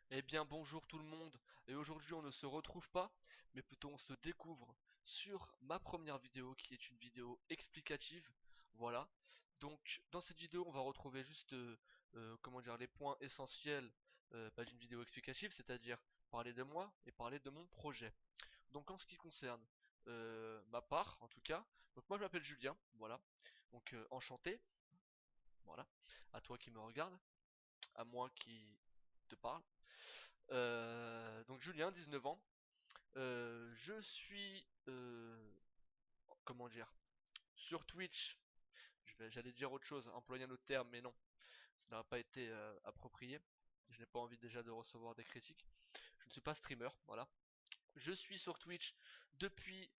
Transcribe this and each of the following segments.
Eh bien bonjour tout le monde, et aujourd'hui on ne se retrouve pas, mais plutôt on se découvre sur ma première vidéo qui est une vidéo explicative. Voilà, donc dans cette vidéo on va retrouver juste comment dire, les points essentiels d'une vidéo explicative, c'est-à-dire parler de moi et parler de mon projet. Donc en ce qui concerne ma part en tout cas, donc moi je m'appelle Julien, voilà, donc enchanté, voilà, à toi qui me regarde, à moi qui te parle. Donc Julien, 19 ans. Je suis, comment dire, sur Twitch. J'allais dire autre chose, employer un autre terme, mais non, ça n'a pas été approprié. Je n'ai pas envie déjà de recevoir des critiques. Je ne suis pas streamer, voilà. Je suis sur Twitch depuis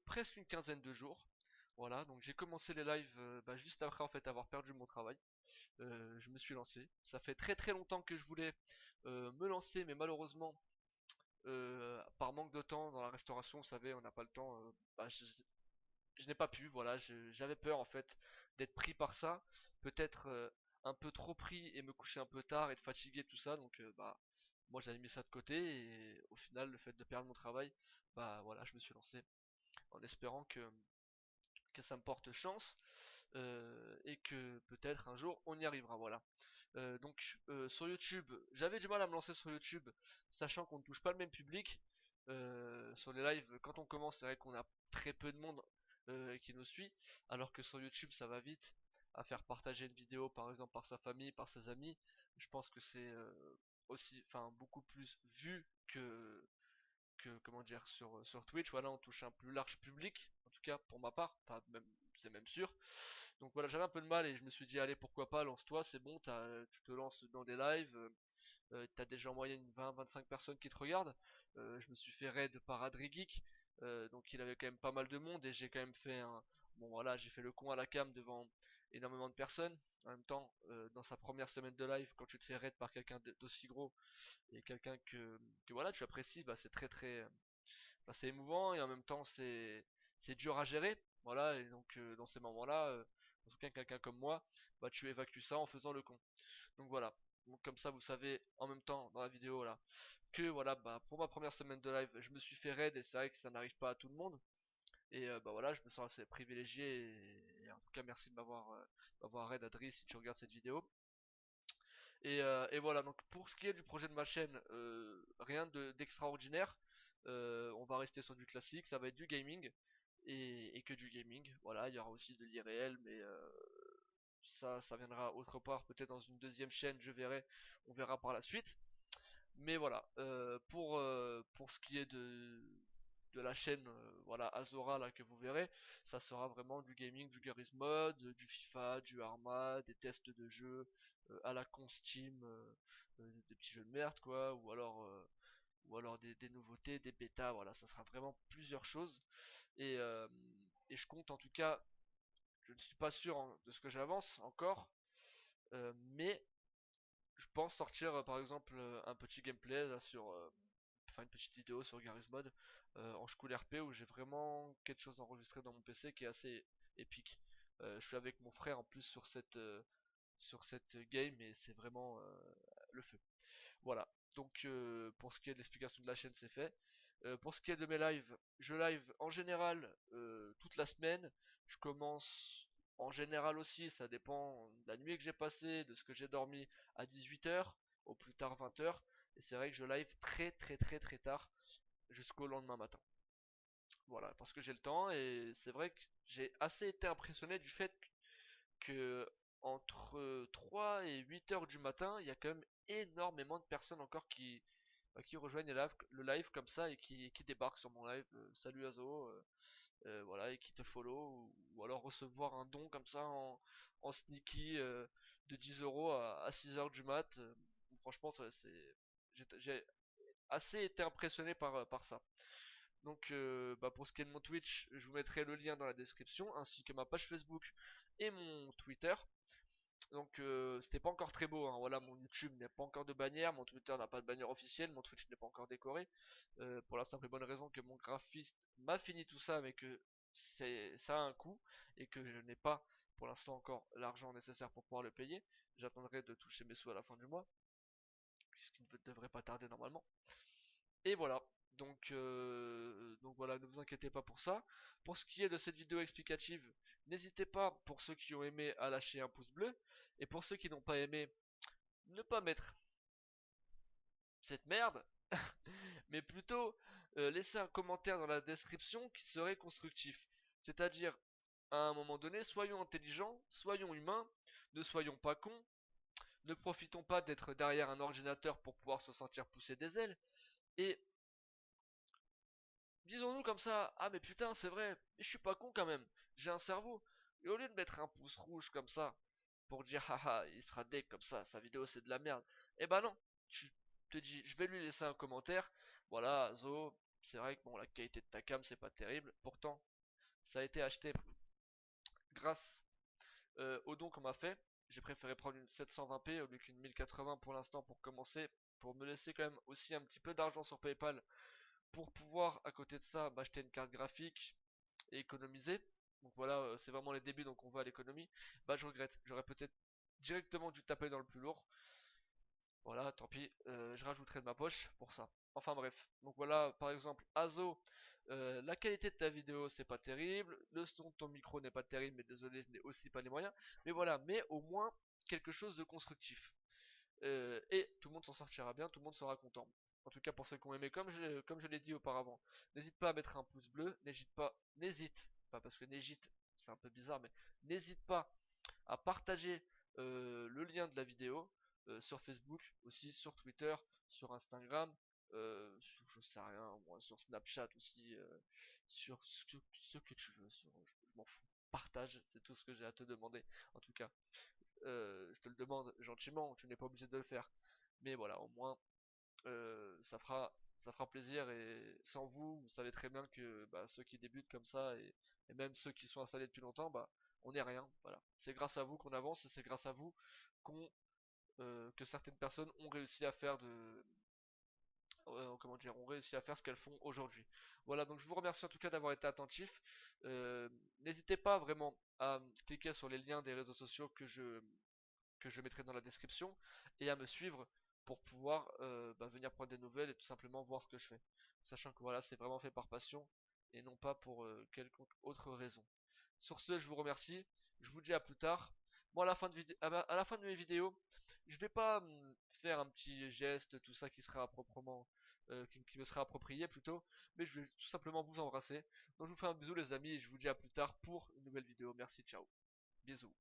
presque une quinzaine de jours. Voilà, donc j'ai commencé les lives juste après en fait avoir perdu mon travail. Je me suis lancé. Ça fait très très longtemps que je voulais me lancer, mais malheureusement par manque de temps dans la restauration, vous savez, on n'a pas le temps. Je n'ai pas pu, voilà, j'avais peur en fait d'être pris par ça, peut-être un peu trop pris et me coucher un peu tard et de fatiguer tout ça, donc moi j'avais mis ça de côté et au final le fait de perdre mon travail, bah voilà, je me suis lancé en espérant que ça me porte chance et que peut-être un jour on y arrivera, voilà. Sur YouTube, j'avais du mal à me lancer sur YouTube, sachant qu'on ne touche pas le même public. Sur les lives, quand on commence, c'est vrai qu'on a très peu de monde qui nous suit, alors que sur YouTube, ça va vite à faire partager une vidéo, par exemple par sa famille, par ses amis. Je pense que c'est aussi, enfin, beaucoup plus vu que comment dire sur Twitch. Voilà, on touche un plus large public, en tout cas pour ma part, enfin même c'est même sûr. Donc voilà, j'avais un peu de mal et je me suis dit, allez, pourquoi pas, lance-toi, c'est bon, tu te lances dans des lives, t'as déjà en moyenne 20-25 personnes qui te regardent. Je me suis fait raid par AdriGeek, donc il avait quand même pas mal de monde et j'ai quand même fait un. Bon voilà, j'ai fait le con à la cam devant énormément de personnes. En même temps, dans sa première semaine de live, quand tu te fais raid par quelqu'un d'aussi gros et quelqu'un que voilà, tu apprécies, bah c'est très très. Bah, c'est émouvant et en même temps c'est dur à gérer. Voilà, et donc dans ces moments-là, en tout cas quelqu'un comme moi, bah tu évacues ça en faisant le con. Donc voilà. Donc comme ça vous savez en même temps dans la vidéo là que voilà bah pour ma première semaine de live je me suis fait raid et c'est vrai que ça n'arrive pas à tout le monde et bah voilà je me sens assez privilégié et en tout cas merci de m'avoir raid Adri si tu regardes cette vidéo et voilà donc pour ce qui est du projet de ma chaîne rien d'extraordinaire. On va rester sur du classique, ça va être du gaming et que du gaming. Voilà, il y aura aussi de l'irréel, mais ça viendra autre part, peut-être dans une deuxième chaîne, je verrai, on verra par la suite. Mais voilà, pour ce qui est de la chaîne voilà Azora là que vous verrez, ça sera vraiment du gaming, du Garry's Mod, du FIFA, du Arma, des tests de jeux à la con Steam, des petits jeux de merde quoi, ou alors des nouveautés, des bêtas, voilà, ça sera vraiment plusieurs choses. Et, euh, et je compte en tout cas, je ne suis pas sûr de ce que j'avance encore, mais je pense sortir par exemple un petit gameplay là, enfin une petite vidéo sur Garry's Mod en Shkool RP où j'ai vraiment quelque chose enregistré dans mon PC qui est assez épique. Je suis avec mon frère en plus sur cette game et c'est vraiment le feu. Voilà. Donc pour ce qui est de l'explication de la chaîne, c'est fait. Pour ce qui est de mes lives, je live en général toute la semaine. Je commence en général aussi, ça dépend de la nuit que j'ai passée, de ce que j'ai dormi à 18 h, au plus tard 20 h. Et c'est vrai que je live très très très très tard jusqu'au lendemain matin. Voilà, parce que j'ai le temps et c'est vrai que j'ai assez été impressionné du fait que entre 3 et 8 heures du matin, il y a quand même énormément de personnes encore qui rejoignent le live comme ça et qui débarquent sur mon live. Salut Azo, voilà, et qui te follow, ou alors recevoir un don comme ça en sneaky de 10 euros à 6 heures du mat. Franchement, j'ai assez été impressionné par ça. Donc pour ce qui est de mon Twitch, je vous mettrai le lien dans la description, ainsi que ma page Facebook et mon Twitter. Donc c'était pas encore très beau, hein. Voilà, mon YouTube n'est pas encore de bannière, mon Twitter n'a pas de bannière officielle, mon Twitch n'est pas encore décoré. Pour la simple et bonne raison que mon graphiste m'a fini tout ça, mais que ça a un coût et que je n'ai pas pour l'instant encore l'argent nécessaire pour pouvoir le payer. J'attendrai de toucher mes sous à la fin du mois, puisqu'il devrait pas tarder normalement. Et voilà. Donc voilà, ne vous inquiétez pas pour ça. Pour ce qui est de cette vidéo explicative, n'hésitez pas, pour ceux qui ont aimé, à lâcher un pouce bleu. Et pour ceux qui n'ont pas aimé, ne pas mettre cette merde, mais plutôt laisser un commentaire dans la description qui serait constructif. C'est-à-dire, à un moment donné, soyons intelligents, soyons humains, ne soyons pas cons, ne profitons pas d'être derrière un ordinateur pour pouvoir se sentir pousser des ailes, et disons-nous comme ça, ah mais putain c'est vrai, mais je suis pas con quand même, j'ai un cerveau. Et au lieu de mettre un pouce rouge comme ça, pour dire haha il sera deck comme ça, sa vidéo c'est de la merde, et bah non, tu te dis je vais lui laisser un commentaire, voilà Zo, c'est vrai que bon la qualité de ta cam c'est pas terrible, pourtant ça a été acheté grâce au don qu'on m'a fait. J'ai préféré prendre une 720p au lieu qu'une 1080 pour l'instant pour commencer, pour me laisser quand même aussi un petit peu d'argent sur PayPal pour pouvoir à côté de ça m'acheter une carte graphique et économiser. Donc voilà, c'est vraiment les débuts, donc on va à l'économie. Bah je regrette, j'aurais peut-être directement dû taper dans le plus lourd. Voilà, tant pis, je rajouterai de ma poche pour ça. Enfin bref, donc voilà, par exemple, Azo, la qualité de ta vidéo c'est pas terrible, le son de ton micro n'est pas terrible, mais désolé, je n'ai aussi pas les moyens. Mais voilà, mais au moins quelque chose de constructif. Et tout le monde s'en sortira bien, tout le monde sera content. En tout cas pour ceux qui ont aimé, comme je l'ai dit auparavant, n'hésite pas à mettre un pouce bleu, n'hésite pas parce que n'hésite, c'est un peu bizarre, mais n'hésite pas à partager le lien de la vidéo sur Facebook, aussi sur Twitter, sur Instagram, sur je sais rien, moi, sur Snapchat aussi, sur ce que tu veux, je m'en fous. Partage, c'est tout ce que j'ai à te demander. En tout cas, je te le demande gentiment, tu n'es pas obligé de le faire. Mais voilà, au moins, ça fera plaisir et sans vous, vous savez très bien que bah, ceux qui débutent comme ça et même ceux qui sont installés depuis longtemps, bah, on n'est rien. Voilà, c'est grâce à vous qu'on avance et c'est grâce à vous qu'on que certaines personnes ont réussi à faire comment dire, ont réussi à faire ce qu'elles font aujourd'hui. Voilà, donc je vous remercie en tout cas d'avoir été attentif. N'hésitez pas vraiment à cliquer sur les liens des réseaux sociaux que je mettrai dans la description et à me suivre pour pouvoir bah, venir prendre des nouvelles et tout simplement voir ce que je fais. Sachant que voilà, c'est vraiment fait par passion et non pas pour quelconque autre raison. Sur ce, je vous remercie. Je vous dis à plus tard. Moi, à la fin de mes vidéos, je vais pas faire un petit geste, tout ça qui sera proprement, qui me sera approprié plutôt, mais je vais tout simplement vous embrasser. Donc, je vous fais un bisou, les amis, et je vous dis à plus tard pour une nouvelle vidéo. Merci, ciao. Bisous.